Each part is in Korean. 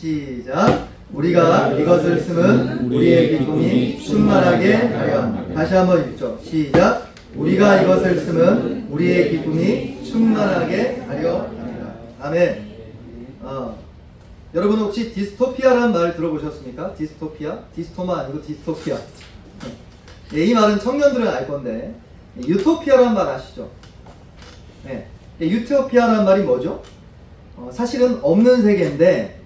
시작. 우리가 이것을 쓰면 우리의 기쁨이 충만하게 하려 합니다. 다시 한번 읽죠. 시작. 우리가 이것을 쓰면 우리의 기쁨이 충만하게 하려 합니다. 아멘. 여러분 혹시 디스토피아라는 말 들어보셨습니까? 디스토피아? 디스토마 아니고 디스토피아. 네, 이 말은 청년들은 알 건데 유토피아라는 말 아시죠? 네. 유토피아라는 말이 뭐죠? 사실은 없는 세계인데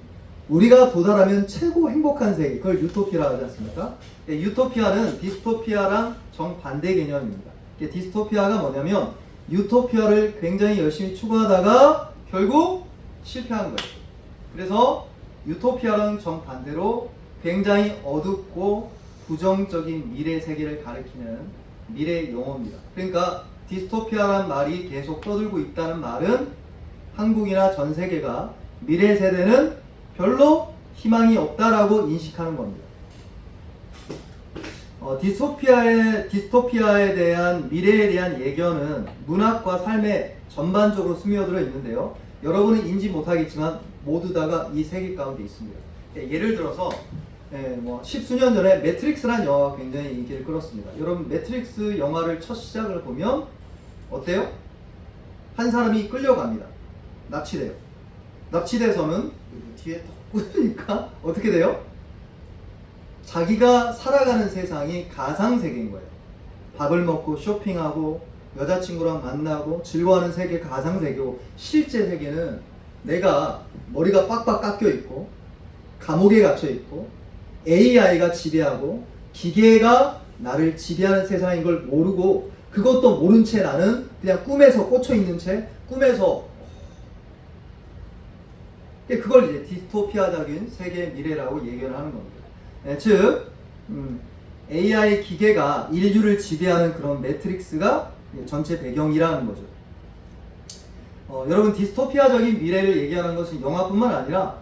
우리가 도달하면 최고 행복한 세계, 그걸 유토피아라고 하지 않습니까? 유토피아는 디스토피아랑 정반대 개념입니다. 디스토피아가 뭐냐면 유토피아를 굉장히 열심히 추구하다가 결국 실패한 거예요. 그래서 유토피아랑 정반대로 굉장히 어둡고 부정적인 미래 세계를 가리키는 미래 용어입니다. 그러니까 디스토피아란 말이 계속 떠들고 있다는 말은 한국이나 전 세계가 미래 세대는 별로 희망이 없다라고 인식하는 겁니다. 디스토피아에 대한 미래에 대한 예견은 문학과 삶에 전반적으로 스며들어 있는데요. 여러분은 인지 못하겠지만 모두 다가 이 세계 가운데 있습니다. 예를 들어서 십수년 전에 매트릭스라는 영화가 굉장히 인기를 끌었습니다. 여러분 매트릭스 영화를 첫 시작을 보면 어때요? 한 사람이 끌려갑니다. 납치돼요. 납치돼서는 뒤에 딱 꽂으니까 어떻게 돼요? 자기가 살아가는 세상이 가상세계인 거예요. 밥을 먹고 쇼핑하고 여자친구랑 만나고 즐거워하는 세계 가상세계고, 실제 세계는 내가 머리가 빡빡 깎여 있고 감옥에 갇혀 있고 AI가 지배하고 기계가 나를 지배하는 세상인 걸 모르고, 그것도 모른 채 나는 그냥 꿈에서 꽂혀 있는 채 꿈에서, 그걸 이제 디스토피아적인 세계의 미래라고 얘기를 하는 겁니다. 즉 AI 기계가 인류를 지배하는 그런 매트릭스가 전체 배경이라는 거죠. 여러분 디스토피아적인 미래를 얘기하는 것은 영화뿐만 아니라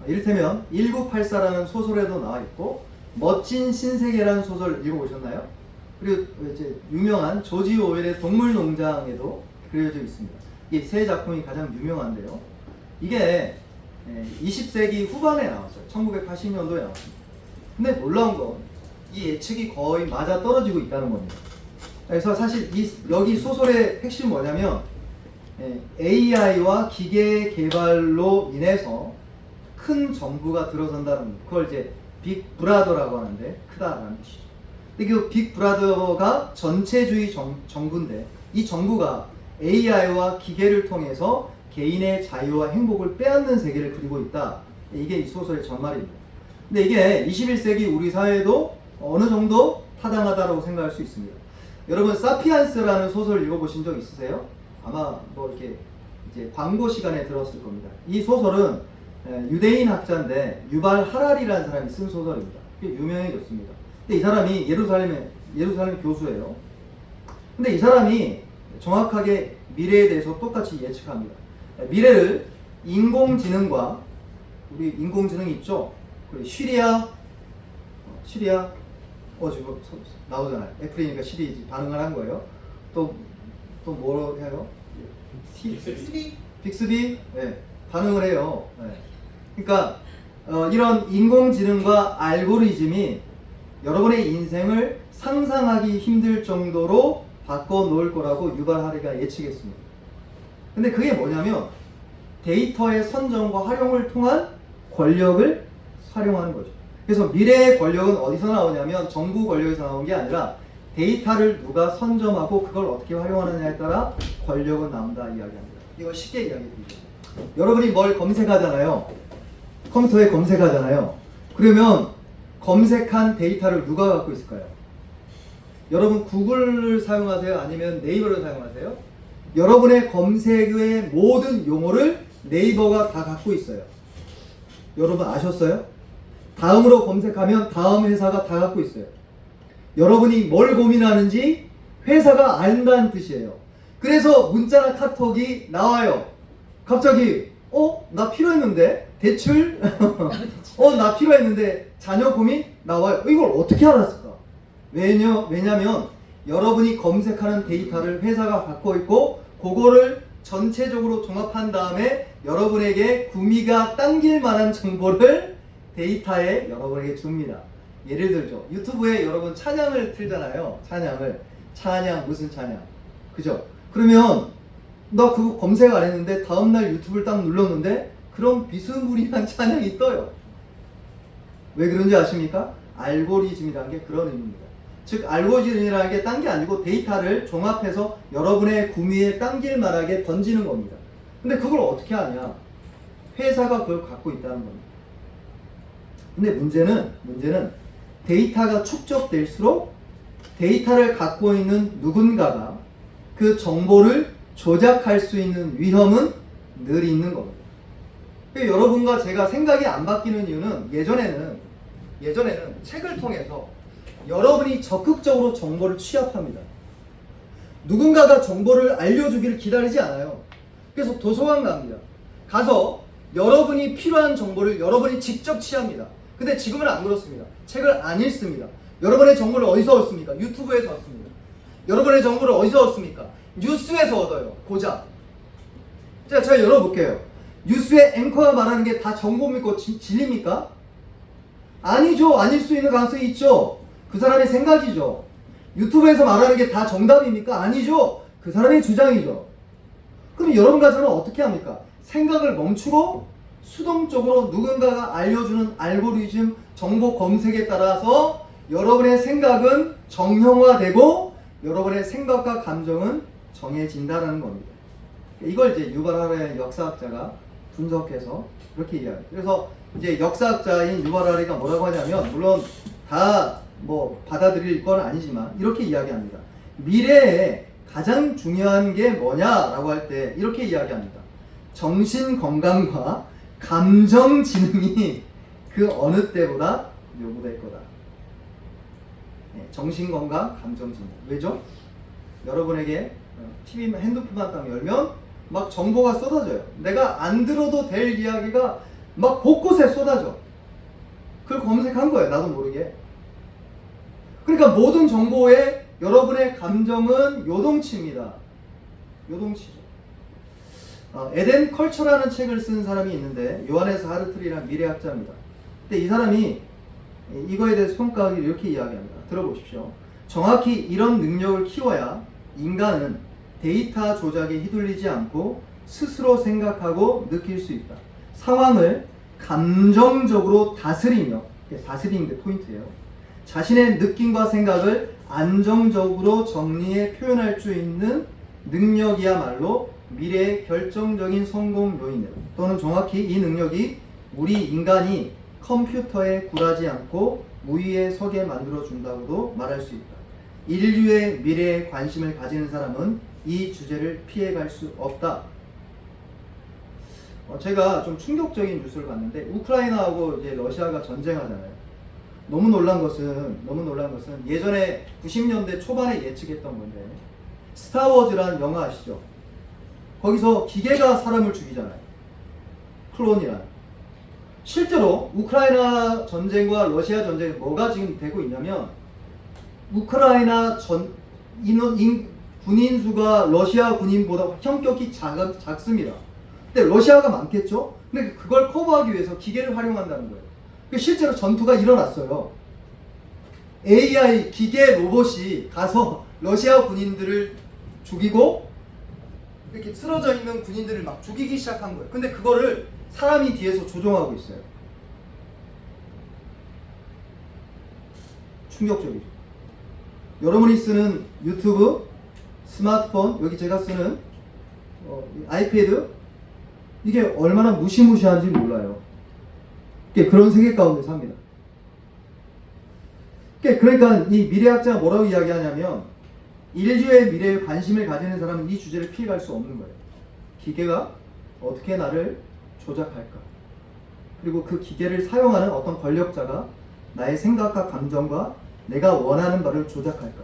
이를테면 1984라는 소설에도 나와 있고, 멋진 신세계라는 소설 읽어보셨나요? 그리고 이제 유명한 조지 오웰의 동물농장에도 그려져 있습니다. 이 세 작품이 가장 유명한데요. 이게 20세기 후반에 나왔어요. 1980년도에 나왔습니다. 근데 놀라운 건 이 예측이 거의 맞아 떨어지고 있다는 겁니다. 그래서 사실 여기 소설의 핵심은 뭐냐면 AI와 기계 개발로 인해서 큰 정부가 들어선다는 겁니다. 그걸 이제 빅 브라더라고 하는데, 크다라는 뜻이죠. 근데 그 빅 브라더가 전체주의 정부인데, 이 정부가 AI와 기계를 통해서 개인의 자유와 행복을 빼앗는 세계를 그리고 있다. 이게 이 소설의 전말입니다. 근데 이게 21세기 우리 사회에도 어느 정도 타당하다고 생각할 수 있습니다. 여러분 사피엔스라는 소설 읽어보신 적 있으세요? 아마 뭐 이렇게 이제 광고 시간에 들었을 겁니다. 이 소설은 유대인 학자인데 유발 하라리라는 사람이 쓴 소설입니다. 유명해졌습니다. 근데 이 사람이 예루살렘 교수예요. 근데 이 사람이 정확하게 미래에 대해서 똑같이 예측합니다. 미래를 인공지능과, 우리 인공지능 있죠? 시리아 지금 나오잖아요. 애플이니까 시리 반응을 한 거예요. 또 뭐로 해요? 빅스비? 네, 반응을 해요. 네. 그러니까 이런 인공지능과 알고리즘이 여러분의 인생을 상상하기 힘들 정도로 바꿔놓을 거라고 유발 하리가 예측했습니다. 근데 그게 뭐냐면 데이터의 선정과 활용을 통한 권력을 활용하는 거죠. 그래서 미래의 권력은 어디서 나오냐면 정부 권력에서 나온 게 아니라 데이터를 누가 선점하고 그걸 어떻게 활용하느냐에 따라 권력은 나온다 이야기합니다. 이걸 쉽게 이야기드리죠. 여러분이 뭘 검색하잖아요. 컴퓨터에 검색하잖아요. 그러면 검색한 데이터를 누가 갖고 있을까요? 여러분 구글을 사용하세요? 아니면 네이버를 사용하세요? 여러분의 검색의 모든 용어를 네이버가 다 갖고 있어요. 여러분 아셨어요? 다음으로 검색하면 다음 회사가 다 갖고 있어요. 여러분이 뭘 고민하는지 회사가 안다는 뜻이에요. 그래서 문자나 카톡이 나와요. 갑자기 나 필요했는데 대출 나 필요했는데 자녀 고민 나와요. 이걸 어떻게 알았을까? 왜냐면 여러분이 검색하는 데이터를 회사가 갖고 있고 그거를 전체적으로 종합한 다음에 여러분에게 구미가 당길 만한 정보를 데이터에 여러분에게 줍니다. 예를 들죠. 유튜브에 여러분 찬양을 틀잖아요. 찬양 무슨 찬양. 그죠? 그러면 나 그거 검색 안 했는데 다음날 유튜브를 딱 눌렀는데 그런 비스무리한 찬양이 떠요. 왜 그런지 아십니까? 알고리즘이라는 게 그런 의미입니다. 즉 알고리즘이라는 게 딴 게 아니고 데이터를 종합해서 여러분의 구미에 당길 만하게 던지는 겁니다. 근데 그걸 어떻게 하냐? 회사가 그걸 갖고 있다는 겁니다. 근데 문제는 데이터가 축적될수록 데이터를 갖고 있는 누군가가 그 정보를 조작할 수 있는 위험은 늘 있는 겁니다. 여러분과 제가 생각이 안 바뀌는 이유는 예전에는 책을 통해서 여러분이 적극적으로 정보를 취합합니다. 누군가가 정보를 알려주기를 기다리지 않아요. 그래서 도서관 갑니다. 가서 여러분이 필요한 정보를 여러분이 직접 취합니다. 근데 지금은 안 그렇습니다. 책을 안 읽습니다. 여러분의 정보를 어디서 얻습니까? 유튜브에서 얻습니다. 여러분의 정보를 어디서 얻습니까? 뉴스에서 얻어요. 고작. 제가 열어볼게요. 뉴스의 앵커가 말하는 게 다 정보입니까? 진리입니까? 아니죠. 아닐 수 있는 가능성이 있죠. 그 사람의 생각이죠. 유튜브에서 말하는 게 다 정답입니까? 아니죠. 그 사람의 주장이죠. 그럼 여러분과 저는 어떻게 합니까? 생각을 멈추고 수동적으로 누군가가 알려주는 알고리즘 정보 검색에 따라서 여러분의 생각은 정형화되고 여러분의 생각과 감정은 정해진다는 겁니다. 이걸 이제 유발 하라의 역사학자가 분석해서 이렇게 이야기해요. 그래서 이제 역사학자인 유발 하라가 뭐라고 하냐면, 물론 다 뭐 받아들일 건 아니지만 이렇게 이야기합니다. 미래에 가장 중요한 게 뭐냐라고 할 때 이렇게 이야기합니다. 정신 건강과 감정 지능이 그 어느 때보다 요구될 거다. 네, 정신 건강, 감정 지능. 왜죠? 여러분에게 TV, 핸드폰만 딱 열면 막 정보가 쏟아져요. 내가 안 들어도 될 이야기가 막 곳곳에 쏟아져. 그걸 검색한 거예요. 나도 모르게. 그러니까 모든 정보에 여러분의 감정은 요동칩니다. 요동치죠. 에덴 컬처라는 책을 쓴 사람이 있는데, 요하네스 하르트리라는 미래학자입니다. 근데 이 사람이 이거에 대해서 평가하기를 이렇게 이야기합니다. 들어보십시오. 정확히 이런 능력을 키워야 인간은 데이터 조작에 휘둘리지 않고 스스로 생각하고 느낄 수 있다. 상황을 감정적으로 다스리며, 다스리는 게 포인트예요. 자신의 느낌과 생각을 안정적으로 정리해 표현할 수 있는 능력이야말로 미래의 결정적인 성공 요인이다. 또는 정확히 이 능력이 우리 인간이 컴퓨터에 굴하지 않고 우위에 서게 만들어준다고도 말할 수 있다. 인류의 미래에 관심을 가지는 사람은 이 주제를 피해갈 수 없다. 제가 좀 충격적인 뉴스를 봤는데, 우크라이나하고 이제 러시아가 전쟁하잖아요. 너무 놀란 것은 예전에 90년대 초반에 예측했던 건데, 스타워즈라는 영화 아시죠? 거기서 기계가 사람을 죽이잖아요. 클론이란. 실제로 우크라이나 전쟁과 러시아 전쟁이 뭐가 지금 되고 있냐면, 우크라이나 군인 수가 러시아 군인보다 형격이 작습니다. 근데 러시아가 많겠죠? 근데 그걸 커버하기 위해서 기계를 활용한다는 거예요. 실제로 전투가 일어났어요. AI 기계 로봇이 가서 러시아 군인들을 죽이고 이렇게 쓰러져 있는 군인들을 막 죽이기 시작한 거예요. 근데 그거를 사람이 뒤에서 조종하고 있어요. 충격적이죠. 여러분이 쓰는 유튜브, 스마트폰, 여기 제가 쓰는 아이패드, 이게 얼마나 무시무시한지 몰라요. 그런 세계 가운데 삽니다. 그러니까 이 미래학자가 뭐라고 이야기하냐면, 인류의 미래에 관심을 가지는 사람은 이 주제를 피해갈 수 없는 거예요. 기계가 어떻게 나를 조작할까? 그리고 그 기계를 사용하는 어떤 권력자가 나의 생각과 감정과 내가 원하는 바를 조작할까?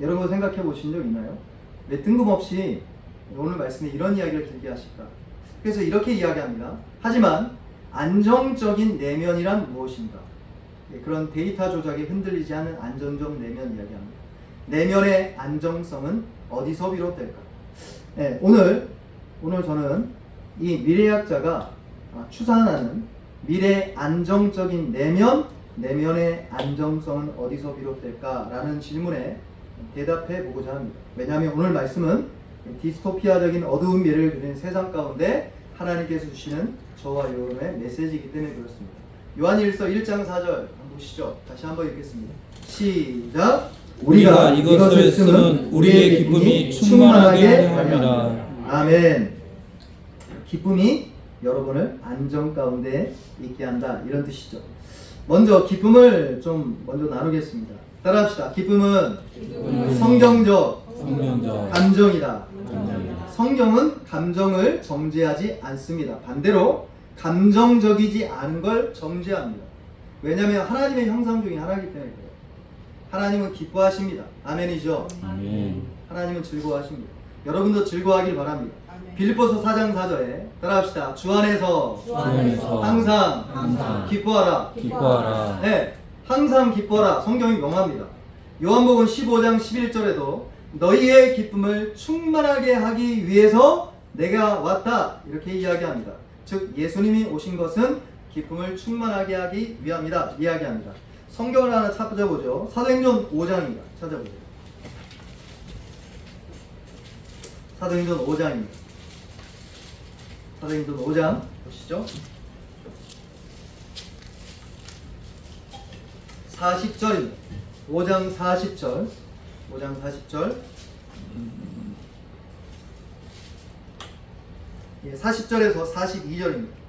여러분 생각해 보신 적 있나요? 왜 뜬금없이 오늘 말씀에 이런 이야기를 길게 하실까? 그래서 이렇게 이야기합니다. 하지만 안정적인 내면이란 무엇인가? 그런 데이터 조작에 흔들리지 않은 안정적 내면 이야기합니다. 내면의 안정성은 어디서 비롯될까? 네, 오늘 저는 이 미래학자가 추산하는 미래 안정적인 내면의 안정성은 어디서 비롯될까라는 질문에 대답해 보고자 합니다. 왜냐하면 오늘 말씀은 디스토피아적인 어두운 미래를 그리는 세상 가운데 하나님께서 주시는 저와 여러분의 메시지이기 때문에 그렇습니다. 요한일서 1장 4절 한번 보시죠. 다시 한번 읽겠습니다. 시작. 우리가 이것을 쓰면 우리의 기쁨이 충만하게 함이라. 아멘. 기쁨이 여러분을 안정 가운데 있게 한다, 이런 뜻이죠. 먼저 기쁨을 좀 먼저 나누겠습니다. 따라합시다. 기쁨은 성경적 감정이다. 성경은 감정을 정죄하지 않습니다. 반대로 감정적이지 않은 걸 정죄합니다. 왜냐하면 하나님의 형상 중에 하나이기 때문에 그래요. 하나님은 기뻐하십니다. 아멘이죠. 아멘. 하나님은 즐거워하십니다. 여러분도 즐거워하길 바랍니다. 빌립보서 4장 4절에 따라합시다. 주 안에서 항상 기뻐하라. 네, 항상 기뻐하라. 성경이 명합니다. 요한복음 15장 11절에도 너희의 기쁨을 충만하게 하기 위해서 내가 왔다, 이렇게 이야기합니다. 즉 예수님이 오신 것은 기쁨을 충만하게 하기 위함이다 이야기합니다. 성경을 하나 찾아보죠. 사도행전 5장입니다. 찾아보세요. 사도행전 5장입니다. 사도행전 5장 보시죠. 40절입니다. 5장 40절. 5장 40절. 40절에서 42절입니다.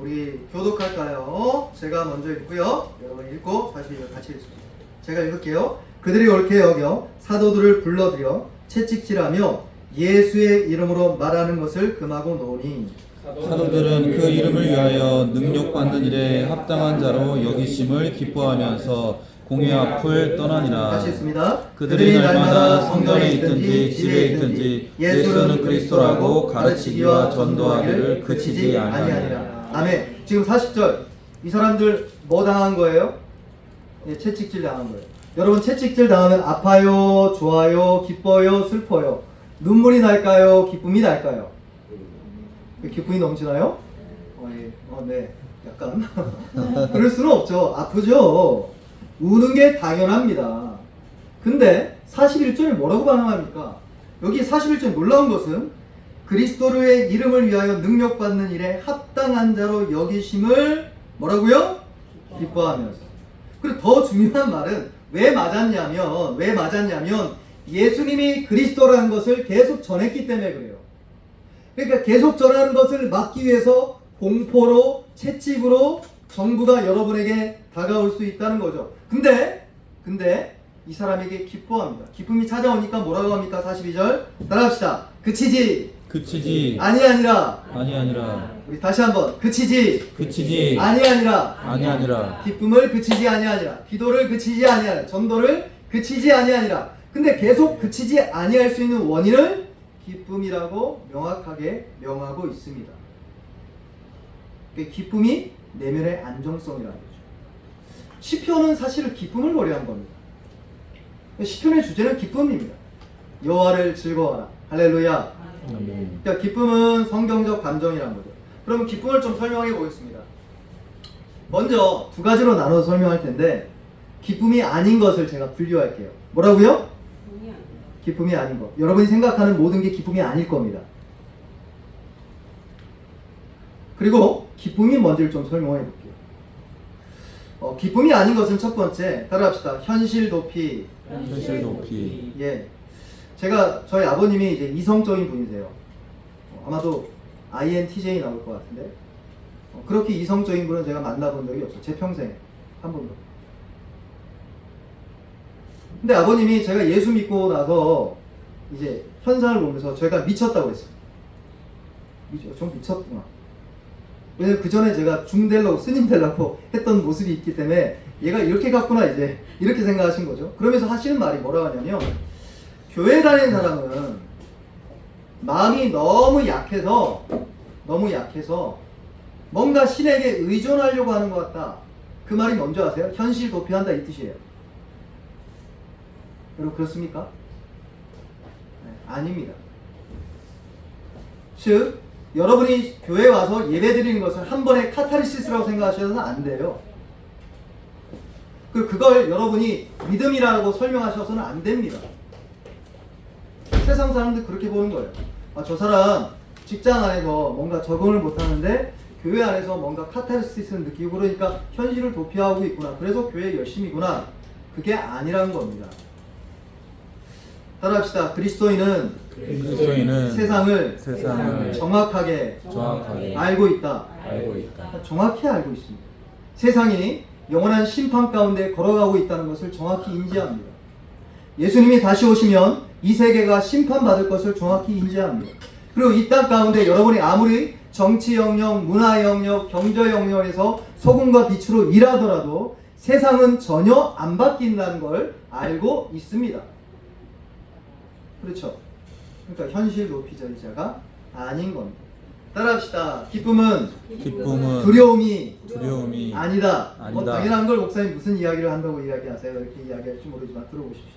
우리 교독할까요? 제가 먼저 읽고요. 여러분 읽고 42절 같이 읽습니다. 제가 읽을게요. 그들이 옳게 여겨 사도들을 불러들여 채찍질하며 예수의 이름으로 말하는 것을 금하고 노니 사도들은 그 이름을 위하여 능력받는 일에 합당한 자로 여기심을 기뻐하면서 공회 앞을 떠나니라. 같이 읽습니다. 그들이 날마다 성전에 있든지 집에 있든지 예수는 그리스도라고 가르치기와 전도하기를 그치지 아니하니라. 아멘. 지금 40절 이 사람들 뭐 당한 거예요? 채찍질 당한 거예요. 여러분 채찍질 당하면 아파요, 좋아요, 기뻐요, 슬퍼요? 눈물이 날까요? 기쁨이 날까요? 기쁨이 넘치나요? 네, 약간 그럴 수는 없죠. 아프죠. 우는 게 당연합니다. 근데 41절에 뭐라고 반응합니까? 여기 41절 놀라운 것은 그리스도의 이름을 위하여 능력받는 일에 합당한 자로 여기심을 뭐라고요? 기뻐하면서. 그리고 더 중요한 말은 왜 맞았냐면 예수님이 그리스도라는 것을 계속 전했기 때문에 그래요. 그러니까 계속 전하는 것을 막기 위해서 공포로, 채찍으로 정부가 여러분에게 다가올 수 있다는 거죠. 근데 이 사람에게 기뻐합니다. 기쁨이 찾아오니까 뭐라고 합니까? 42절 따라합시다. 그치지 아니하니라. 우리 다시 한번 그치지 아니하니라. 기쁨을 그치지 아니하니라. 기도를 그치지 아니하니라. 전도를 그치지 아니하니라. 근데 계속 그치지 아니할 수 있는 원인을 기쁨이라고 명확하게 명하고 있습니다. 기쁨이 내면의 안정성이라는 거죠. 시편은 사실은 기쁨을 노래한 겁니다. 시편의 주제는 기쁨입니다. 여호와를 즐거워하라. 할렐루야. 그러니까 기쁨은 성경적 감정이라는 거죠. 그러면 기쁨을 좀 설명해 보겠습니다. 먼저 두 가지로 나눠서 설명할 텐데 기쁨이 아닌 것을 제가 분류할게요. 뭐라고요? 기쁨이 아닌 것. 여러분이 생각하는 모든 게 기쁨이 아닐 겁니다. 그리고 기쁨이 뭔지를 좀 설명해 볼게요. 기쁨이 아닌 것은 첫 번째, 따라합시다. 현실 도피. 예. 저희 아버님이 이제 이성적인 분이세요. 아마도 INTJ 나올 것 같은데, 그렇게 이성적인 분은 제가 만나본 적이 없어요. 제 평생에 한 번도. 근데 아버님이 제가 예수 믿고 나서 이제 현상을 보면서 제가 미쳤다고 그랬어요. 좀 미쳤구나. 왜냐면 그 전에 제가 중 되려고, 스님 되려고 했던 모습이 있기 때문에 얘가 이렇게 갔구나, 이제 이렇게 생각하신 거죠. 그러면서 하시는 말이 뭐라고 하냐면, 교회 다니는 사람은 마음이 너무 약해서 뭔가 신에게 의존하려고 하는 것 같다. 그 말이 뭔지 아세요? 현실 도피한다, 이 뜻이에요. 여러분 그렇습니까? 네, 아닙니다. 즉 여러분이 교회에 와서 예배드리는 것을 한 번의 카타르시스라고 생각하셔서는 안 돼요. 그걸 여러분이 믿음이라고 설명하셔서는 안 됩니다. 세상 사람들 그렇게 보는 거예요. 저 사람 직장 안에서 뭔가 적응을 못하는데 교회 안에서 뭔가 카타르시스를 느끼고 그러니까 현실을 도피하고 있구나. 그래서 교회 열심이구나. 그게 아니라는 겁니다. 따라합시다. 그리스도인은 세상을 정확하게 알고 있다. 정확히 알고 있습니다. 세상이 영원한 심판 가운데 걸어가고 있다는 것을 정확히 인지합니다. 예수님이 다시 오시면 이 세계가 심판받을 것을 정확히 인지합니다. 그리고 이 땅 가운데 여러분이 아무리 정치 영역, 문화 영역, 경제 영역에서 소금과 빛으로 일하더라도 세상은 전혀 안 바뀐다는 걸 알고 있습니다. 그렇죠? 그러니까 현실 도피자가 아닌 겁니다. 따라합시다. 기쁨은 두려움이 아니다. 당연한 걸 목사님 무슨 이야기를 한다고 이야기하세요? 이렇게 이야기할지 모르지만 들어보십시오.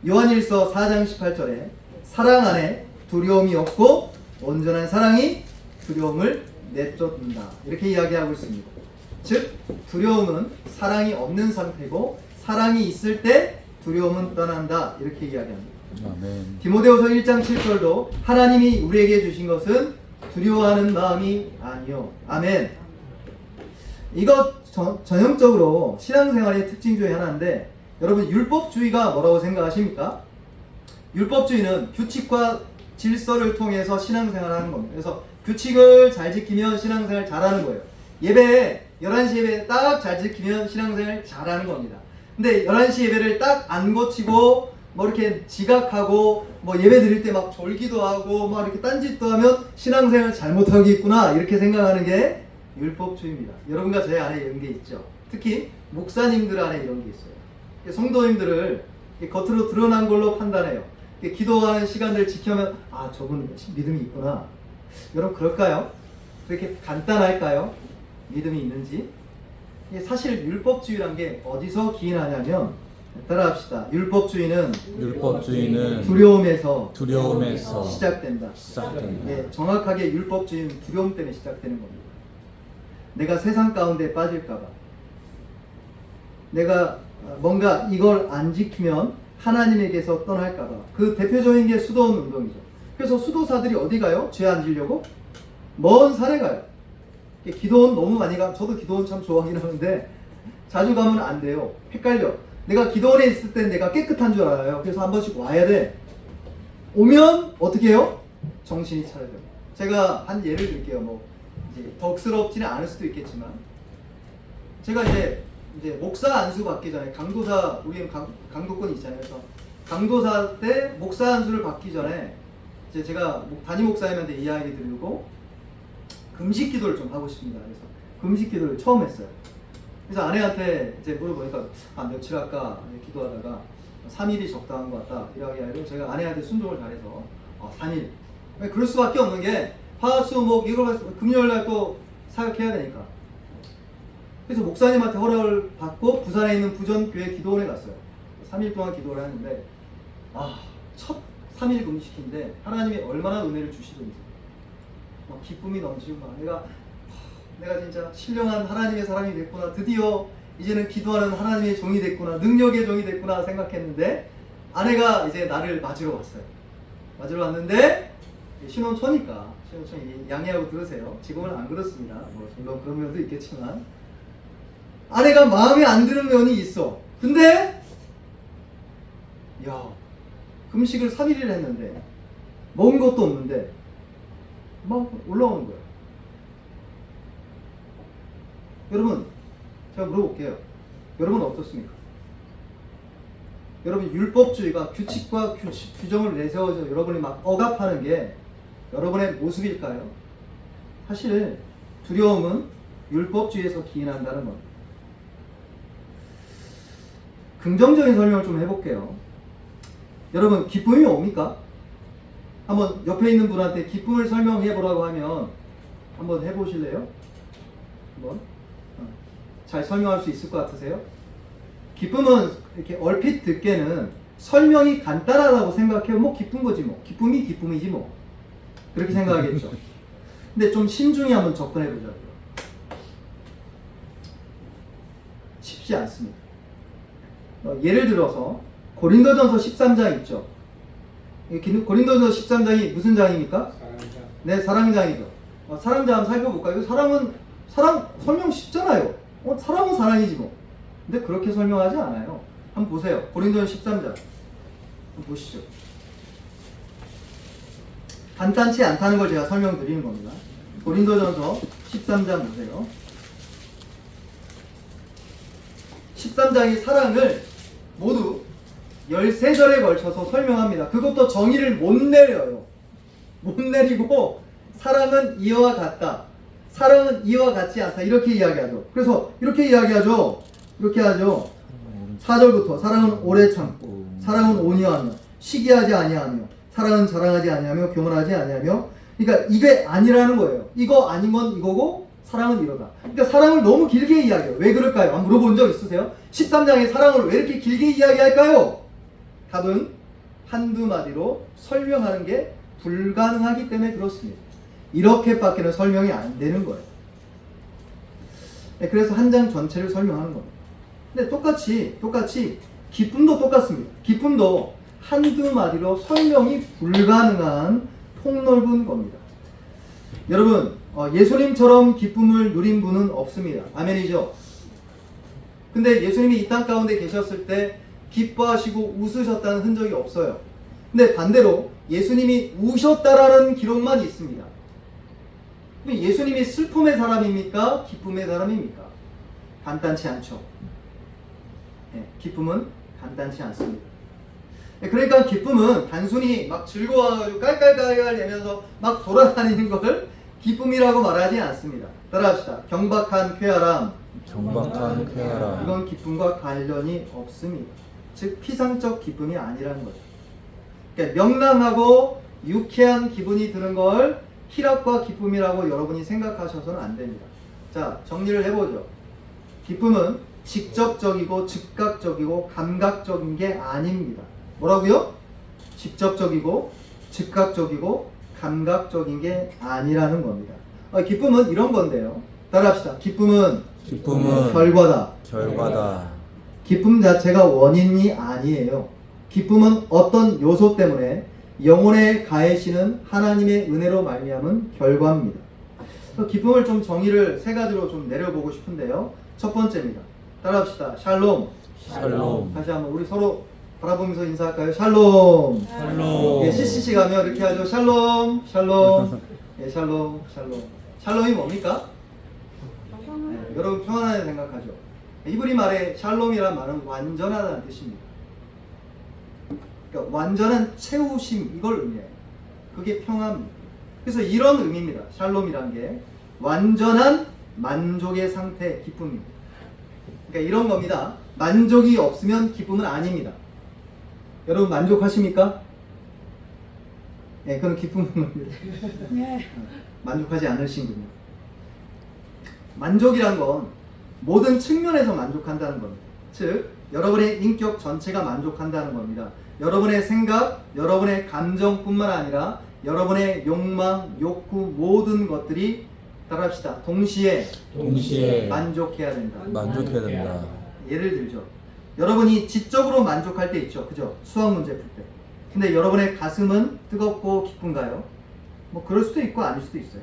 요한일서 4장 18절에 사랑 안에 두려움이 없고 온전한 사랑이 두려움을 내쫓는다. 이렇게 이야기하고 있습니다. 즉 두려움은 사랑이 없는 상태고 사랑이 있을 때 두려움은 떠난다. 이렇게 이야기합니다. 아멘. 디모데후서 1장 7절도 하나님이 우리에게 주신 것은 두려워하는 마음이 아니요. 아멘. 이것 전형적으로 신앙생활의 특징 중에 하나인데 여러분 율법주의가 뭐라고 생각하십니까? 율법주의는 규칙과 질서를 통해서 신앙생활을 하는 겁니다. 그래서 규칙을 잘 지키면 신앙생활 잘하는 거예요. 예배 11시 예배 딱 잘 지키면 신앙생활 잘하는 겁니다. 근데 11시 예배를 딱 안 고치고 뭐 이렇게 지각하고 뭐 예배 드릴 때 막 졸기도 하고 막 이렇게 딴짓도 하면 신앙생활 잘못하겠구나 이렇게 생각하는 게 율법주의입니다. 여러분과 제 안에 이런 게 있죠. 특히 목사님들 안에 이런 게 있어요. 성도님들을 겉으로 드러난 걸로 판단해요. 기도하는 시간들 지켜면 저분 믿음이 있구나. 여러분 그럴까요? 그렇게 간단할까요? 믿음이 있는지? 사실 율법주의란 게 어디서 기인하냐면 따라합시다. 율법주의는 두려움에서 시작된다. 정확하게 율법주의는 두려움 때문에 시작되는 겁니다. 내가 세상 가운데 빠질까봐, 내가 뭔가 이걸 안 지키면 하나님에게서 떠날까봐. 그 대표적인 게 수도원 운동이죠. 그래서 수도사들이 어디 가요? 죄 안 지려고? 먼 산에 가요. 기도원 너무 많이 가. 저도 기도원 참 좋아하긴 하는데 자주 가면 안 돼요. 헷갈려. 내가 기도원에 있을 땐 내가 깨끗한 줄 알아요. 그래서 한 번씩 와야 돼. 오면 어떻게 해요? 정신이 차려져요. 제가 한 예를 들게요. 뭐 이제 덕스럽지는 않을 수도 있겠지만 제가 이제 목사 안수 받기 전에 강도사, 우리는 강도권이 있잖아요. 그래서 강도사 때 목사 안수를 받기 전에 이제 제가 담임 목사님한테 이야기 드리고 금식 기도를 좀 하고 싶습니다. 그래서 금식 기도를 처음 했어요. 그래서 아내한테 이제 물어보니까 며칠 할까 기도하다가 3일이 적당한 것 같다 이야기하고 제가 아내한테 순종을 잘해서 3일. 그럴 수밖에 없는 게 화수목 이거 금요일날 또 사역해야 되니까. 그래서 목사님한테 허락을 받고 부산에 있는 부전교회 기도원에 갔어요. 3일 동안 기도를 했는데 첫 3일 금식인데 하나님이 얼마나 은혜를 주시던지 막 기쁨이 넘치고 내가 진짜 신령한 하나님의 사람이 됐구나. 드디어 이제는 기도하는 하나님의 종이 됐구나. 능력의 종이 됐구나 생각했는데 아내가 이제 나를 맞으러 왔어요. 맞으러 왔는데 신혼초니까 신혼촌이 양해하고 들으세요. 지금은 안 그렇습니다. 물론 그런 면도 있겠지만 아내가 마음에 안 드는 면이 있어. 근데 금식을 3일을 했는데 먹은 것도 없는데 막 올라오는 거예요. 여러분 제가 물어볼게요. 여러분 어떻습니까? 여러분 율법주의가 규칙과 규정을 내세워서 여러분이 막 억압하는 게 여러분의 모습일까요? 사실 두려움은 율법주의에서 기인한다는 겁니다. 긍정적인 설명을 좀 해볼게요. 여러분 기쁨이 옵니까? 한번 옆에 있는 분한테 기쁨을 설명해 보라고 하면 한번 해보실래요? 한번 잘 설명할 수 있을 것 같으세요? 기쁨은 이렇게 얼핏 듣기에는 설명이 간단하다고 생각해요. 뭐 기쁜 거지 뭐. 기쁨이 기쁨이지 뭐. 그렇게 생각하겠죠. 근데 좀 신중히 한번 접근해 보자고요. 쉽지 않습니다. 예를 들어서 고린도전서 13장 있죠. 고린도전서 13장이 무슨 장입니까? 사랑자. 네, 사랑장이죠. 사랑자 한번 살펴볼까요? 사랑 설명 쉽잖아요. 사랑은 사랑이지 뭐. 근데 그렇게 설명하지 않아요. 한번 보세요. 고린도전 13장 한번 보시죠. 간단치 않다는 걸 제가 설명드리는 겁니다. 고린도전서 13장 보세요. 13장이 사랑을 모두 13절에 걸쳐서 설명합니다. 그것도 정의를 못 내려요. 못 내리고 사랑은 이와 같다. 사랑은 이와 같지 않다. 이렇게 이야기하죠. 그래서 이렇게 이야기하죠. 이렇게 하죠. 4절부터 사랑은 오래 참고 사랑은 온유하며 시기하지 아니하며 사랑은 자랑하지 아니하며 교만하지 아니하며, 그러니까 이게 아니라는 거예요. 이거 아닌 건 이거고 사랑은 이러다. 그러니까 사랑을 너무 길게 이야기해요. 왜 그럴까요? 한번 물어본 적 있으세요? 13장의 사랑을 왜 이렇게 길게 이야기할까요? 답은 한두 마디로 설명하는 게 불가능하기 때문에 그렇습니다. 이렇게밖에는 설명이 안 되는 거예요. 네, 그래서 한 장 전체를 설명하는 겁니다. 근데 똑같이 기쁨도 똑같습니다. 기쁨도 한두 마디로 설명이 불가능한 폭넓은 겁니다. 여러분, 예수님처럼 기쁨을 누린 분은 없습니다. 아멘이죠? 근데 예수님이 이 땅 가운데 계셨을 때 기뻐하시고 웃으셨다는 흔적이 없어요. 근데 반대로 예수님이 우셨다라는 기록만 있습니다. 예수님이 슬픔의 사람입니까? 기쁨의 사람입니까? 간단치 않죠. 네, 기쁨은 간단치 않습니다. 네, 그러니까 기쁨은 단순히 막 즐거워가지고 깔깔깔깔 대면서 막 돌아다니는 것을 기쁨이라고 말하지 않습니다. 따라합시다. 경박한 쾌활함. 경박한 쾌활함. 이건 기쁨과 관련이 없습니다. 즉 피상적 기쁨이 아니라는 거죠. 그러니까 명랑하고 유쾌한 기분이 드는 걸 희락과 기쁨이라고 여러분이 생각하셔서는 안 됩니다. 자, 정리를 해보죠. 기쁨은 직접적이고 즉각적이고 감각적인 게 아닙니다. 뭐라고요? 직접적이고 즉각적이고 감각적인 게 아니라는 겁니다. 기쁨은 이런 건데요. 따라합시다. 기쁨은 결과다. 기쁨 자체가 원인이 아니에요. 기쁨은 어떤 요소 때문에 영혼에 가해시는 하나님의 은혜로 말미암은 결과입니다. 기쁨을 좀 정의를 세 가지로 좀 내려보고 싶은데요. 첫 번째입니다. 따라합시다. 샬롬. 다시 한번 우리 서로 바라보면서 인사할까요? 샬롬. 예, CCC 가면 이렇게 하죠. 샬롬. 예, 샬롬. 샬롬이 뭡니까? 예, 여러분 평안하게 생각하죠. 이브리 말에 샬롬이란 말은 완전하다는 뜻입니다. 그러니까 완전한 채우심, 이걸 의미해요. 그게 평안입니다. 그래서 이런 의미입니다. 샬롬이란 게 완전한 만족의 상태, 기쁨입니다. 그러니까 이런 겁니다. 만족이 없으면 기쁨은 아닙니다. 여러분 만족하십니까? 네, 그럼 기쁨은 겁니다. 만족하지 않으신군요. 만족이란 건 모든 측면에서 만족한다는 겁니다. 즉 여러분의 인격 전체가 만족한다는 겁니다. 여러분의 생각, 여러분의 감정뿐만 아니라 여러분의 욕망, 욕구 모든 것들이 따라합시다. 동시에 만족해야 된다. 예를 들죠. 여러분이 지적으로 만족할 때 있죠. 그죠? 수학 문제 풀 때. 근데 여러분의 가슴은 뜨겁고 기쁜가요? 뭐 그럴 수도 있고 아닐 수도 있어요.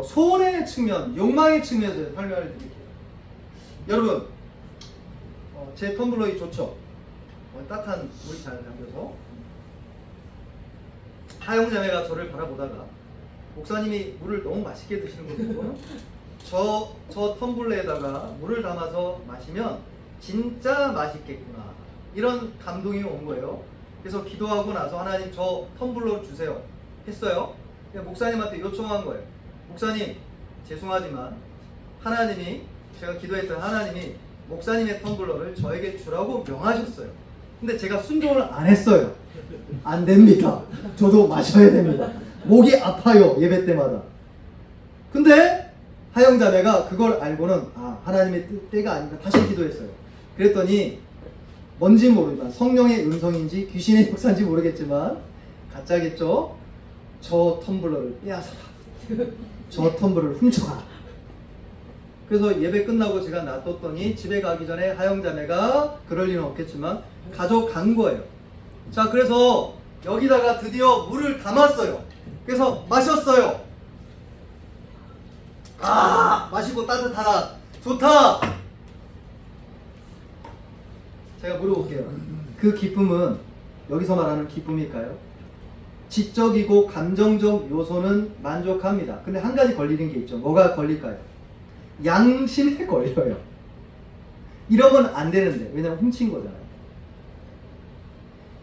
소원의 측면, 욕망의 측면에서 설명을 드릴게요. 여러분, 제 텀블러이 좋죠? 따뜻한 물이 잘 담겨서 하영자매가 저를 바라보다가 목사님이 물을 너무 맛있게 드시는 걸 보고 저 텀블러에다가 물을 담아서 마시면 진짜 맛있겠구나, 이런 감동이 온 거예요. 그래서 기도하고 나서 하나님 저 텀블러를 주세요 했어요. 목사님한테 요청한 거예요. 목사님 죄송하지만 하나님이, 제가 기도했던 하나님이 목사님의 텀블러를 저에게 주라고 명하셨어요. 근데 제가 순종을 안 했어요. 안 됩니다. 저도 마셔야 됩니다. 목이 아파요, 예배 때마다. 근데 하영자매가 그걸 알고는 하나님의 때가 아닌가 다시 기도했어요. 그랬더니 뭔지 모르지만 성령의 음성인지 귀신의 역사인지 모르겠지만 가짜겠죠? 저 텀블러를 빼앗아라. 저 텀블러를 훔쳐가라. 그래서 예배 끝나고 제가 놔뒀더니 집에 가기 전에 하영자매가 그럴 리는 없겠지만 가져간 거예요. 자, 그래서 여기다가 드디어 물을 담았어요. 그래서 마셨어요. 아, 마시고 따뜻하다. 좋다. 제가 물어볼게요. 그 기쁨은 여기서 말하는 기쁨일까요? 지적이고 감정적 요소는 만족합니다. 근데 한 가지 걸리는 게 있죠. 뭐가 걸릴까요? 양심에 걸려요. 이러면 안 되는데. 왜냐면 훔친 거잖아요.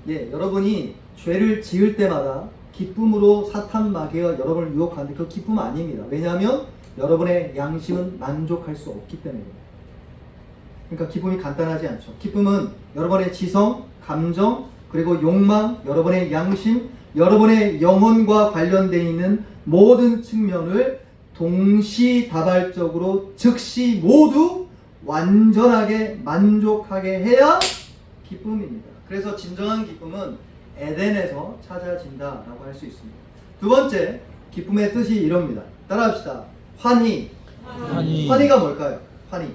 예, 여러분이 죄를 지을 때마다 기쁨으로 사탄 마귀가 여러분을 유혹하는데 그 기쁨 아닙니다. 왜냐하면 여러분의 양심은 만족할 수 없기 때문입니다. 그러니까 기쁨이 간단하지 않죠. 기쁨은 여러분의 지성, 감정, 그리고 욕망, 여러분의 양심, 여러분의 영혼과 관련되어 있는 모든 측면을 동시다발적으로 즉시 모두 완전하게 만족하게 해야 기쁨입니다. 그래서 진정한 기쁨은 에덴에서 찾아진다라고 할 수 있습니다. 두 번째, 기쁨의 뜻이 이럽니다. 따라합시다. 환희. 환희가 뭘까요? 환희.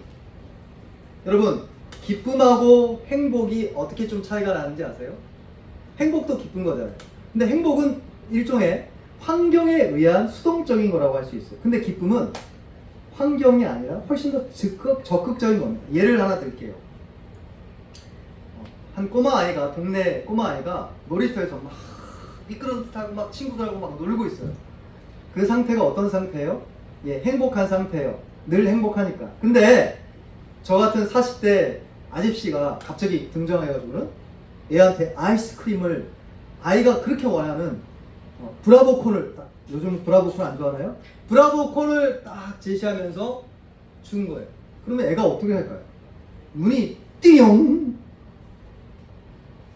여러분, 기쁨하고 행복이 어떻게 좀 차이가 나는지 아세요? 행복도 기쁜 거잖아요. 근데 행복은 일종의 환경에 의한 수동적인 거라고 할 수 있어요. 근데 기쁨은 환경이 아니라 훨씬 더 적극적인 겁니다. 예를 하나 드릴게요. 한 꼬마 아이가, 동네 꼬마 아이가 놀이터에서 막 미끄럼틀하고 막 친구들하고 막 놀고 있어요. 그 상태가 어떤 상태예요? 예, 행복한 상태예요. 늘 행복하니까. 근데 저 같은 40대 아집씨가 갑자기 등장해가지고는 애한테 아이스크림을, 아이가 그렇게 원하는 브라보콘을 딱, 요즘 브라보콘 안 좋아하나요? 브라보콘을 딱 제시하면서 준 거예요. 그러면 애가 어떻게 할까요? 눈이 띠용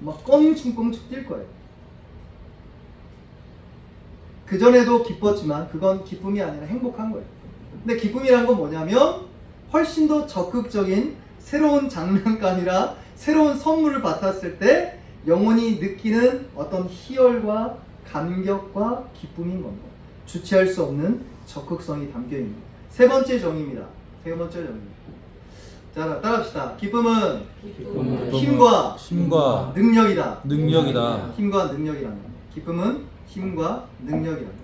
막 껑충껑충 뛸 거예요. 그전에도 기뻤지만 그건 기쁨이 아니라 행복한 거예요. 근데 기쁨이란 건 뭐냐면 훨씬 더 적극적인 새로운 장난감이라 새로운 선물을 받았을 때 영혼이 느끼는 어떤 희열과 감격과 기쁨인 겁니다. 주체할 수 없는 적극성이 담겨있는 세 번째 정의입니다. 세 번째 정의입니다. 자, 따라합시다. 기쁨은 힘과 능력이다. 힘과 능력이란다. 기쁨은 힘과 능력이란다.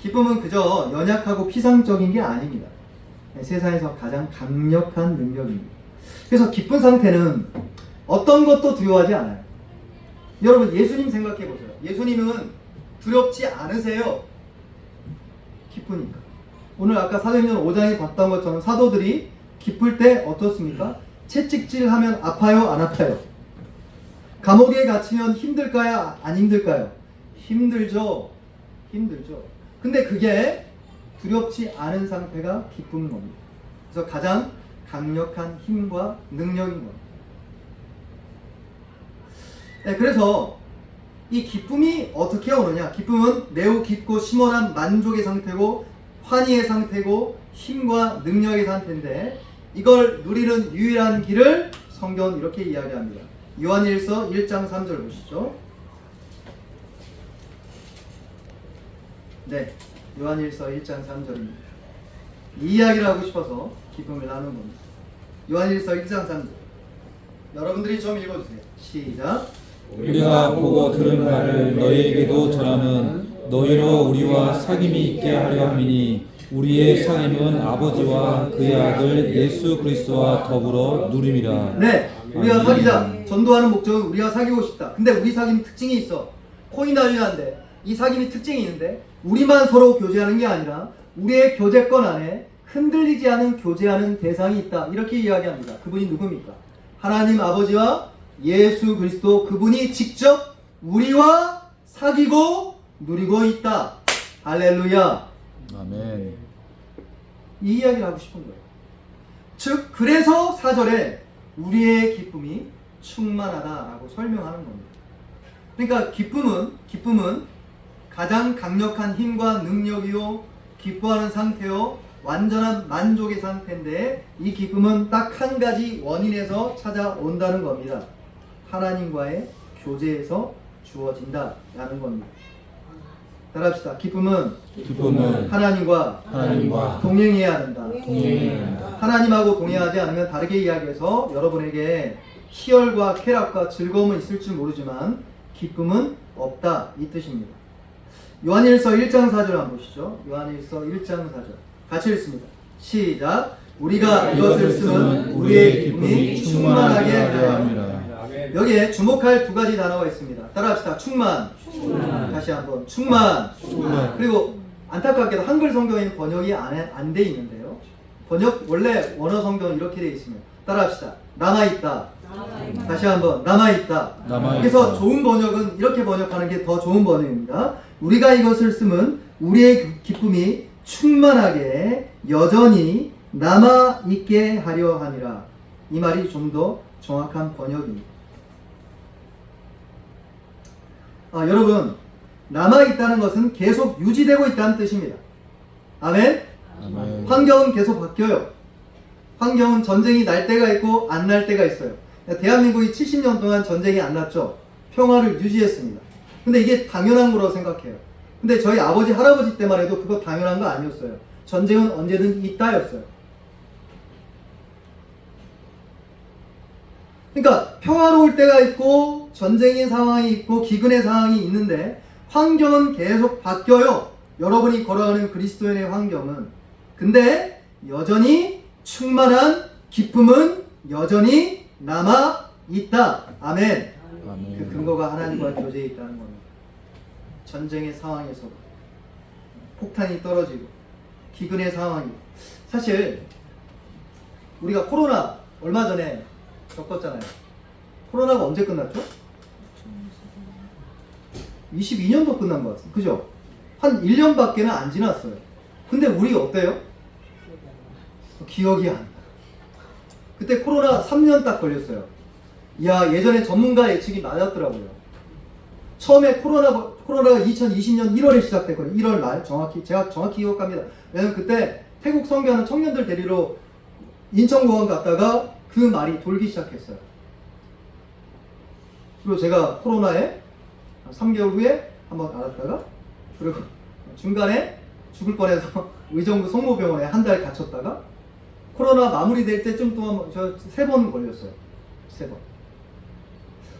기쁨은 그저 연약하고 피상적인 게 아닙니다. 세상에서 가장 강력한 능력입니다. 그래서 기쁜 상태는 어떤 것도 두려워하지 않아요. 여러분, 예수님 생각해 보세요. 예수님은 두렵지 않으세요. 기쁘니까. 오늘 아까 사도행전 5장에 봤던 것처럼 사도들이 기쁠 때 어떻습니까? 채찍질하면 아파요? 안 아파요? 감옥에 갇히면 힘들까요? 안 힘들까요? 힘들죠. 힘들죠. 근데 그게 두렵지 않은 상태가 기쁨인 겁니다. 그래서 가장 강력한 힘과 능력인 겁니다. 네, 그래서 이 기쁨이 어떻게 오느냐? 기쁨은 매우 깊고 심원한 만족의 상태고 환희의 상태고 힘과 능력의 상태인데 이걸 누리는 유일한 길을 성경은 이렇게 이야기합니다. 요한일서 1장 3절 보시죠. 네, 요한일서 1장 3절입니다. 이 이야기를 하고 싶어서 기쁨을 나누는 겁니다. 요한일서 1장 3절. 여러분들이 좀 읽어주세요. 시작. 우리가 보고 들은 바를 너희에게도 전하면 너희로 우리와 사귐이 있게 하려 함이니 우리의 사귐은 아버지와 그의 아들 예수 그리스도와 더불어 누림이라. 네, 우리가 사귀자. 전도하는 목적은 우리가 사귀고 싶다. 근데 우리 사귐 특징이 있어. 코이나리아인데 이 사귐이 특징이 있는데 우리만 서로 교제하는 게 아니라 우리의 교제권 안에 흔들리지 않은 교제하는 대상이 있다. 이렇게 이야기합니다. 그분이 누굽니까? 하나님 아버지와 예수 그리스도, 그분이 직접 우리와 사귀고 누리고 있다. 할렐루야. 아멘. 이 이야기를 하고 싶은 거예요. 즉 그래서 4절에 우리의 기쁨이 충만하다라고 설명하는 겁니다. 그러니까 기쁨은 가장 강력한 힘과 능력이요, 기뻐하는 상태요, 완전한 만족의 상태인데 이 기쁨은 딱 한 가지 원인에서 찾아온다는 겁니다. 하나님과의 교제에서 주어진다라는 겁니다. 따라합시다. 기쁨은 하나님과 동행해야 한다. 동행해야 한다. 하나님하고 동행하지 않으면, 다르게 이야기해서 여러분에게 희열과 쾌락과 즐거움은 있을 줄 모르지만 기쁨은 없다, 이 뜻입니다. 요한일서 1장 4절 한번 보시죠. 요한일서 1장 4절 같이 읽습니다. 시작. 우리가 이것을 쓰면 우리의 기쁨이 충만하게 하려 함이라. 여기에 주목할 두 가지 단어가 있습니다. 따라합시다. 충만. 다시 한번 충만. 그리고 안타깝게도 한글 성경에는 번역이 안 돼 있는데요. 번역 원래 원어 성경은 이렇게 돼 있습니다. 따라합시다. 남아있다. 다시 한번 남아있다. 그래서 좋은 번역은 이렇게 번역하는 게 더 좋은 번역입니다. 우리가 이것을 쓰면 우리의 기쁨이 충만하게 여전히 남아있게 하려 하니라. 이 말이 좀 더 정확한 번역입니다. 여러분, 남아있다는 것은 계속 유지되고 있다는 뜻입니다. 아멘? 환경은 계속 바뀌어요. 환경은 전쟁이 날 때가 있고 안 날 때가 있어요. 대한민국이 70년 동안 전쟁이 안 났죠. 평화를 유지했습니다. 근데 이게 당연한 거라고 생각해요. 근데 저희 아버지 할아버지 때만 해도 그거 당연한 거 아니었어요. 전쟁은 언제든지 있다였어요. 그러니까 평화로울 때가 있고 전쟁의 상황이 있고 기근의 상황이 있는데 환경은 계속 바뀌어요. 여러분이 걸어가는 그리스도인의 환경은. 근데 여전히 충만한 기쁨은 여전히 남아있다. 아멘. 그 근거가 하나님과 교제에 있다는 겁니다. 전쟁의 상황에서 폭탄이 떨어지고 기근의 상황이, 사실 우리가 코로나 얼마 전에 겪었잖아요. 코로나가 언제 끝났죠? 22년도 끝난 것 같아요. 그죠? 한 1년밖에는 안 지났어요. 근데 우리 어때요? 기억이 안 나. 그때 코로나 3년 딱 걸렸어요. 이야, 예전에 전문가 예측이 맞았더라고요. 처음에 코로나가 2020년 1월에 시작됐거든요. 1월 말 제가 정확히 기억합니다. 왜냐면 그때 태국 선교하는 청년들 데리러 인천공항 갔다가 그 말이 돌기 시작했어요. 그리고 제가 코로나에 3개월 후에 한번 알았다가, 그리고 중간에 죽을 뻔해서 의정부 성모병원에 한 달 갇혔다가, 코로나 마무리될 때쯤 동안 저 3번 걸렸어요. 3번.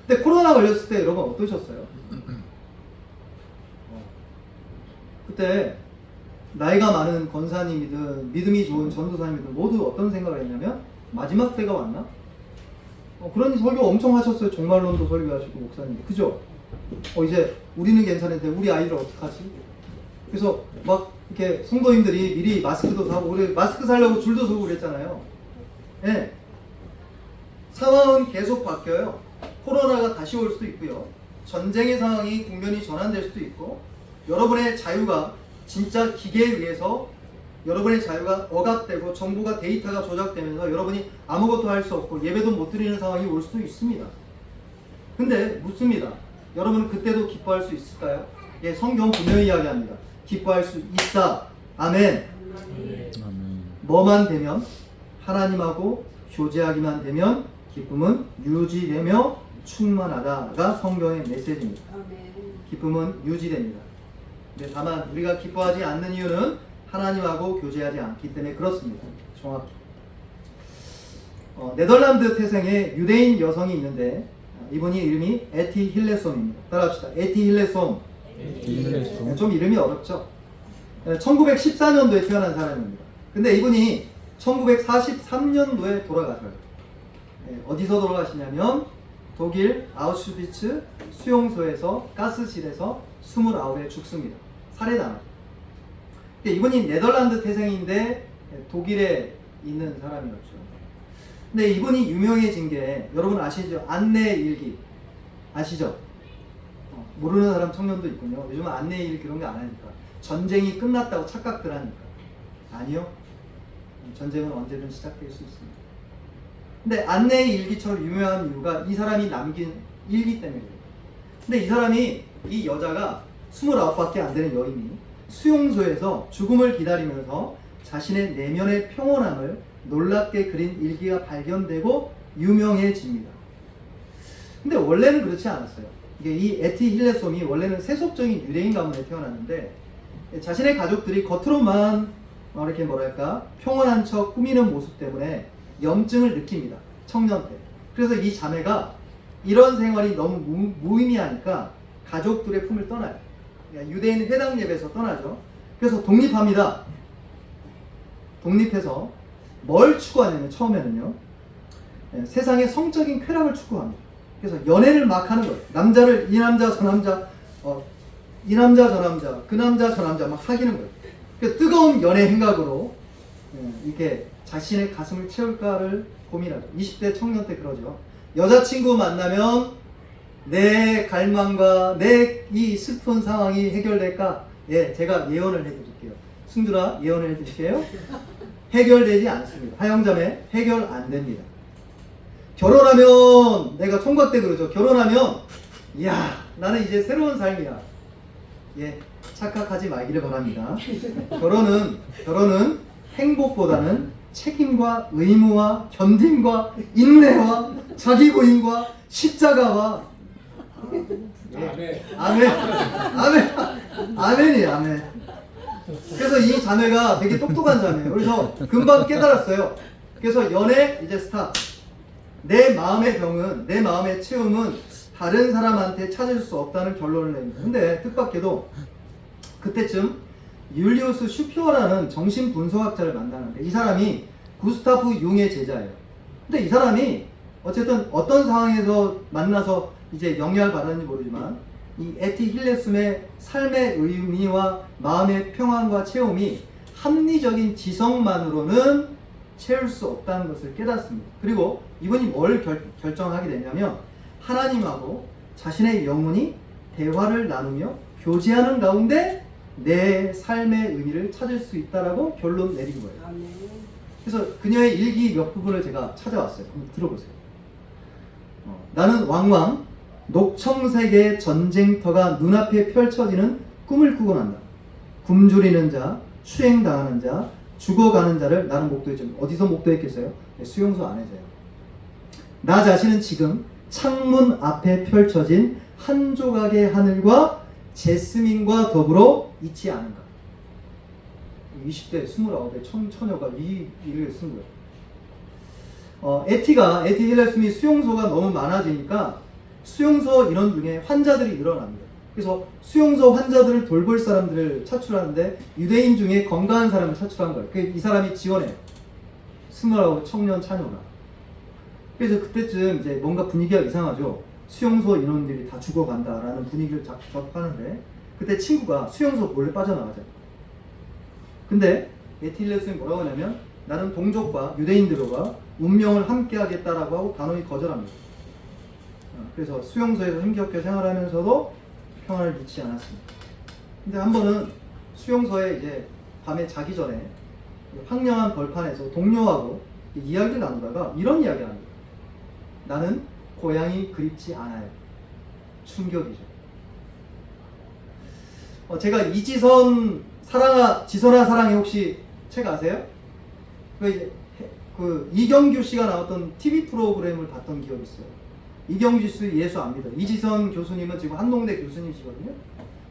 근데 코로나 걸렸을 때 여러분 어떠셨어요? 그때 나이가 많은 권사님이든 믿음이 좋은 전도사님이든 모두 어떤 생각을 했냐면, 마지막 때가 왔나? 그런 설교 엄청 하셨어요. 종말론도 설교하시고 목사님. 그죠? 이제 우리는 괜찮은데 우리 아이들 어떡하지? 그래서 막 이렇게 성도님들이 미리 마스크도 사고, 우리 마스크 사려고 줄도 서고 그랬잖아요. 네. 상황은 계속 바뀌어요. 코로나가 다시 올 수도 있고요. 전쟁의 상황이 국면이 전환될 수도 있고, 여러분의 자유가 진짜 기계에 의해서 여러분의 자유가 억압되고 정보가 데이터가 조작되면서 여러분이 아무것도 할 수 없고 예배도 못 드리는 상황이 올 수도 있습니다. 근데 묻습니다. 여러분은 그때도 기뻐할 수 있을까요? 예, 성경 분명히 이야기합니다. 기뻐할 수 있다. 아멘. 뭐만 되면, 하나님하고 교제하기만 되면 기쁨은 유지되며 충만하다가 성경의 메시지입니다. 기쁨은 유지됩니다. 근데 다만 우리가 기뻐하지 않는 이유는 하나님하고 교제하지 않기 때문에 그렇습니다. 정확히. 네덜란드 태생의 유대인 여성이 있는데, 이분이 이름이 에티 힐레솜입니다. 따라합시다. 에티 힐레솜. 좀 이름이 어렵죠? 1914년도에 태어난 사람입니다. 근데 이분이 1943년도에 돌아가셔요. 어디서 돌아가시냐면 독일 아우슈비츠 수용소에서, 가스실에서 29에 죽습니다. 살해당하죠. 이분이 네덜란드 태생인데 독일에 있는 사람이었죠. 근데 이분이 유명해진 게, 여러분 아시죠? 안내일기 아시죠? 모르는 사람 청년도 있군요. 요즘은 안내일기 그런 거 안 하니까. 전쟁이 끝났다고 착각들 하니까. 아니요. 전쟁은 언제든 시작될 수 있습니다. 근데 안내일기처럼 유명한 이유가 이 사람이 남긴 일기 때문이에요. 근데 이 사람이, 이 여자가 29밖에 안 되는 여인이 수용소에서 죽음을 기다리면서 자신의 내면의 평온함을 놀랍게 그린 일기가 발견되고 유명해집니다. 근데 원래는 그렇지 않았어요. 이게 이 에티힐레솜이 원래는 세속적인 유대인 가문에 태어났는데 자신의 가족들이 겉으로만 이렇게 뭐랄까 평온한 척 꾸미는 모습 때문에 염증을 느낍니다. 청년 때. 그래서 이 자매가 이런 생활이 너무 무의미하니까 가족들의 품을 떠나요. 그러니까 유대인 회당 예배에서 떠나죠. 그래서 독립합니다. 독립해서 뭘 추구하냐면 처음에는요, 세상의 성적인 쾌락을 추구합니다. 그래서 연애를 막 하는 거예요. 남자를 이 남자 저 남자, 이 남자 저 남자, 그 남자 저 남자 막 사귀는 거예요. 그래서 뜨거운 연애 행각으로 이렇게 자신의 가슴을 채울까를 고민하죠. 20대 청년 때 그러죠. 여자친구 만나면 내 갈망과 내 이 슬픈 상황이 해결될까? 예, 제가 예언을 해드릴게요. 승준아, 예언을 해드릴게요. 해결되지 않습니다. 하영자매, 해결 안 됩니다. 결혼하면, 내가 총각 때 그러죠. 결혼하면, 이야, 나는 이제 새로운 삶이야. 예, 착각하지 말기를 바랍니다. 결혼은 행복보다는 책임과 의무와 견딤과 인내와 자기 고인과 십자가와 예. 아멘이에요, 아멘. 그래서 이 자매가 되게 똑똑한 자매예요. 그래서 금방 깨달았어요. 그래서 연애 이제 스탑. 내 마음의 병은, 내 마음의 채움은 다른 사람한테 찾을 수 없다는 결론을 냅니다. 근데 뜻밖에도 그때쯤 율리우스 슈피어라는 정신분석학자를 만나는데 이 사람이 구스타프 융의 제자예요. 근데 이 사람이 어쨌든 어떤 상황에서 만나서 이제 영향을 받았는지 모르지만 이 에티힐레숨의 삶의 의미와 마음의 평안과 채움이 합리적인 지성만으로는 채울 수 없다는 것을 깨닫습니다. 그리고 이분이 뭘 결정하게 되냐면 하나님하고 자신의 영혼이 대화를 나누며 교제하는 가운데 내 삶의 의미를 찾을 수 있다라고 결론 내린 거예요. 그래서 그녀의 일기 몇 부분을 제가 찾아왔어요. 한번 들어보세요. 나는 왕왕 녹청색의 전쟁터가 눈앞에 펼쳐지는 꿈을 꾸곤 한다. 굶주리는 자, 추행당하는 자, 죽어가는 자를 나는 목도했죠. 어디서 목도했겠어요? 수용소 안에서요. 나 자신은 지금 창문 앞에 펼쳐진 한 조각의 하늘과 제스민과 더불어 있지 않은가. 20대, 29대 처녀가 이 일을 쓴 거예요. 에티힐레숨이 수용소가 너무 많아지니까 수용소 인원 중에 환자들이 늘어납니다. 그래서 수용소 환자들을 돌볼 사람들을 차출하는데 유대인 중에 건강한 사람을 차출한 거예요. 이 사람이 지원해요. 29 청년 차녀가. 그래서 그때쯤 이제 뭔가 분위기가 이상하죠. 수용소 인원들이 다 죽어간다라는 분위기를 접하는데 그때 친구가 수용소 몰래 빠져나가죠. 근데 에티힐레숨이 뭐라고 하냐면 나는 동족과 유대인들과 운명을 함께 하겠다라고 하고 단호히 거절합니다. 그래서 수용소에서 힘겹게 생활하면서도 평안을 잃지 않았습니다. 근데 한 번은 수용소에 이제 밤에 자기 전에 황량한 벌판에서 동료하고 이야기를 나누다가 이런 이야기를 합니다. 나는 고향이 그립지 않아요. 충격이죠. 제가 이지선 지선아 사랑해 혹시 책 아세요? 이경규 씨가 나왔던 TV 프로그램을 봤던 기억이 있어요. 이경규 씨 예수 압니다. 이지선 교수님은 지금 한동대 교수님이시거든요.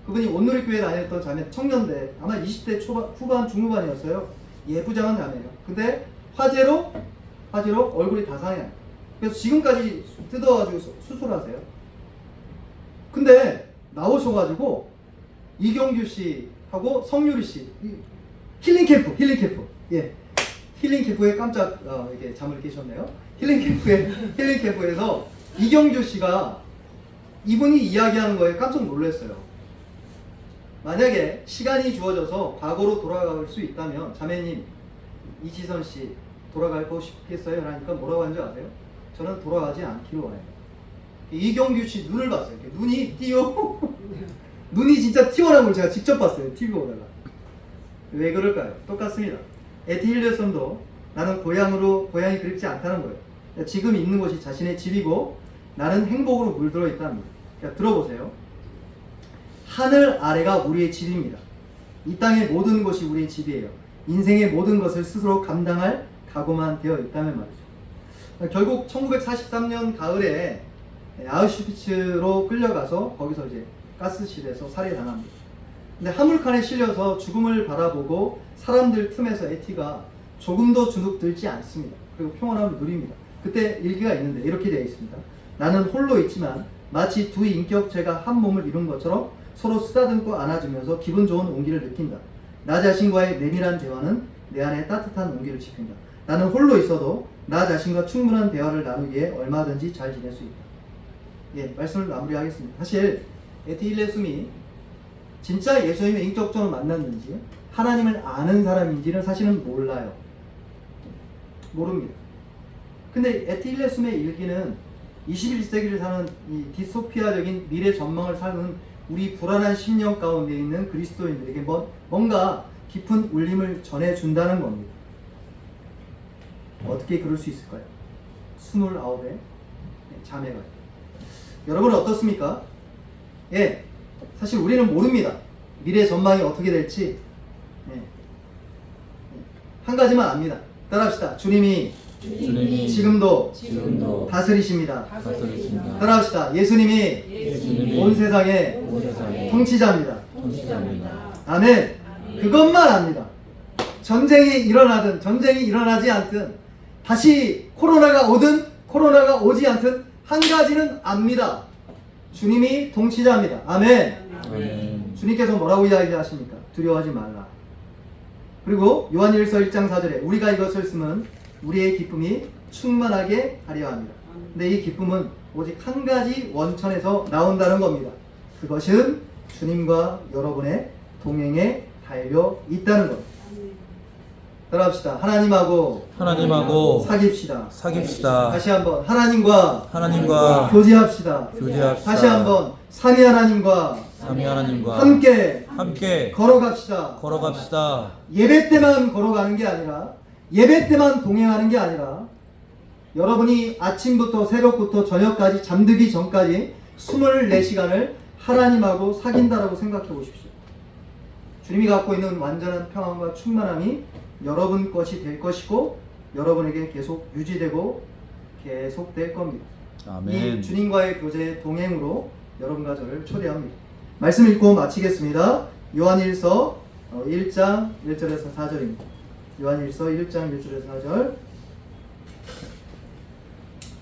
그분이 온누리교회 다녔던 자매 청년대 아마 20대 후반 중후반이었어요. 예쁘장한 자매예요. 근데 화재로 얼굴이 다 상해요. 그래서 지금까지 뜯어가지고 수술하세요. 근데 나오셔가지고 이경규 씨하고 성유리 씨 힐링 캠프 예 힐링 캠프에 깜짝 이렇게 잠을 깨셨네요. 힐링 캠프에서 이경규 씨가 이분이 이야기하는 거에 깜짝 놀랐어요. 만약에 시간이 주어져서 과거로 돌아갈 수 있다면 자매님 이지선 씨 돌아가고 싶겠어요? 라니까 뭐라고 하는지 아세요? 저는 돌아가지 않기로 원해요. 이경규 씨 눈을 봤어요. 눈이 눈이 진짜 튀어나온 걸 제가 직접 봤어요. TV 보다가. 왜 그럴까요? 똑같습니다. 에티힐레솜도 나는 고향이 그립지 않다는 거예요. 지금 있는 곳이 자신의 집이고 나는 행복으로 물들어 있답니다. 들어보세요. 하늘 아래가 우리의 집입니다. 이 땅의 모든 것이 우리의 집이에요. 인생의 모든 것을 스스로 감당할 각오만 되어 있다면 말이죠. 결국 1943년 가을에 아우슈비츠로 끌려가서 거기서 이제 가스실에서 살해당합니다. 근데 화물칸에 실려서 죽음을 바라보고 사람들 틈에서 에티가 조금도 주눅들지 않습니다. 그리고 평온함을 누립니다. 그때 일기가 있는데 이렇게 되어 있습니다. 나는 홀로 있지만 마치 두 인격체가 한 몸을 이룬 것처럼 서로 쓰다듬고 안아주면서 기분 좋은 온기를 느낀다. 나 자신과의 내밀한 대화는 내 안에 따뜻한 온기를 지킨다. 나는 홀로 있어도 나 자신과 충분한 대화를 나누기에 얼마든지 잘 지낼 수 있다. 예, 말씀을 마무리하겠습니다. 사실 에티 힐레숨이 진짜 예수님을 인격적으로 만났는지 하나님을 아는 사람인지는 사실은 몰라요. 모릅니다. 근데 에티 힐레숨의 일기는 21세기를 사는 이 디스토피아적인 미래 전망을 사는 우리 불안한 심령 가운데 있는 그리스도인들에게 뭔가 깊은 울림을 전해준다는 겁니다. 어떻게 그럴 수 있을까요? 29의 자매가. 여러분은 어떻습니까? 예, 사실 우리는 모릅니다. 미래 전망이 어떻게 될지. 예. 한 가지만 압니다. 따라합시다. 주님이 지금도 다스리십니다. 따라합시다. 예수님이 온 세상의 통치자입니다. 아멘. 그것만 압니다. 전쟁이 일어나든 전쟁이 일어나지 않든 다시 코로나가 오든 코로나가 오지 않든 한 가지는 압니다. 주님이 통치자입니다. 아멘. 주님께서 뭐라고 이야기하십니까? 두려워하지 말라. 그리고 요한일서 1장 4절에 우리가 이것을 쓰면 우리의 기쁨이 충만하게 하려 합니다. 근데 이 기쁨은 오직 한 가지 원천에서 나온다는 겁니다. 그것은 주님과 여러분의 동행에 달려 있다는 겁니다. 따라합시다. 하나님하고 사깁시다. 다시 한번 하나님과 교제합시다. 다시 한번 삼위 하나님과 함께 걸어갑시다. 예배 때만 걸어가는 게 아니라 예배 때만 동행하는 게 아니라 여러분이 아침부터 새벽부터 저녁까지 잠들기 전까지 24시간을 하나님하고 사귄다라고 생각해 보십시오. 주님이 갖고 있는 완전한 평안과 충만함이 여러분 것이 될 것이고 여러분에게 계속 유지되고 계속될 겁니다. 아멘. 이 주님과의 교제의 동행으로 여러분과 저를 초대합니다. 말씀 읽고 마치겠습니다. 요한일서 1장 1절에서 4절입니다. 요한일서 1장 1절에서 4절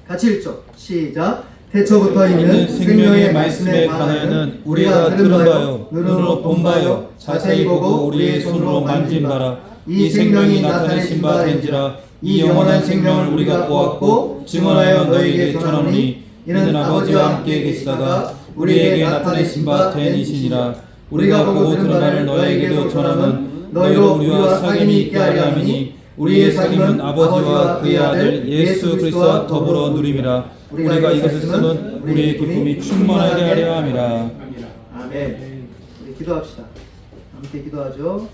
같이 읽죠. 시작. 태초부터 있는 생명의 말씀에 관하여는 우리가 들은 바요 눈으로 본 바요 자세히 보고 우리의 손으로 만진 바라. 이 생명이 나타내신 바 된지라. 이 영원한 생명을 우리가 보았고 증언하여 너희에게 전하노니 이는 아버지와 함께 계시다가 우리에게 나타내신 바 된 이시니라. 우리가 보고 들은 바를 너희에게도 전하면 너희로 우리와 사귐이 있게 하려 함이니 우리의 사귐은 아버지와 그의 아들 예수 그리스도와 더불어 누림이라. 우리가 이것을 쓰면 우리의 기쁨이 충만하게 하려 함이라. 아멘. 우리 기도합시다. 함께 기도하죠.